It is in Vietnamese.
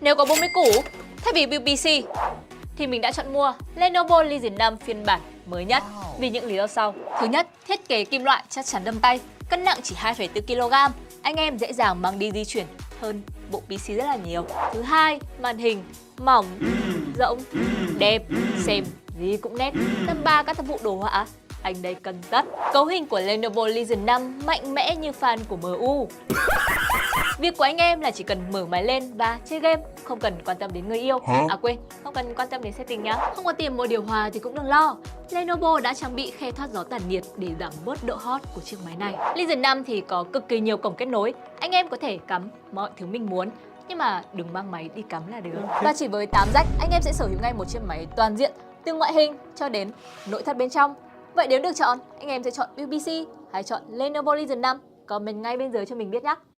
Nếu có 40 củ thay vì build PC thì mình đã chọn mua Lenovo Legion 5 phiên bản mới nhất vì những lý do sau. Thứ nhất, thiết kế kim loại chắc chắn đâm tay, cân nặng chỉ 2,4 kg, anh em dễ dàng mang đi di chuyển hơn bộ PC rất là nhiều. Thứ hai, màn hình mỏng, rộng, đẹp, xem gì cũng nét. Thứ ba, các tác vụ đồ họa anh đây cần tất. Cấu hình của Lenovo Legion 5 mạnh mẽ như fan của MU. Việc của anh em là chỉ cần mở máy lên và chơi game, không cần quan tâm đến người yêu. À quên, không cần quan tâm đến setting nhá. Không có tiền mua điều hòa thì cũng đừng lo. Lenovo đã trang bị khe thoát gió tản nhiệt để giảm bớt độ hot của chiếc máy này. Legion 5 thì có cực kỳ nhiều cổng kết nối, anh em có thể cắm mọi thứ mình muốn, nhưng mà đừng mang máy đi cắm là được. Và chỉ với 8 jack, anh em sẽ sở hữu ngay một chiếc máy toàn diện từ ngoại hình cho đến nội thất bên trong. Vậy nếu được chọn, anh em sẽ chọn build PC hay chọn Lenovo Legion 5? Comment ngay bên dưới cho mình biết nhé.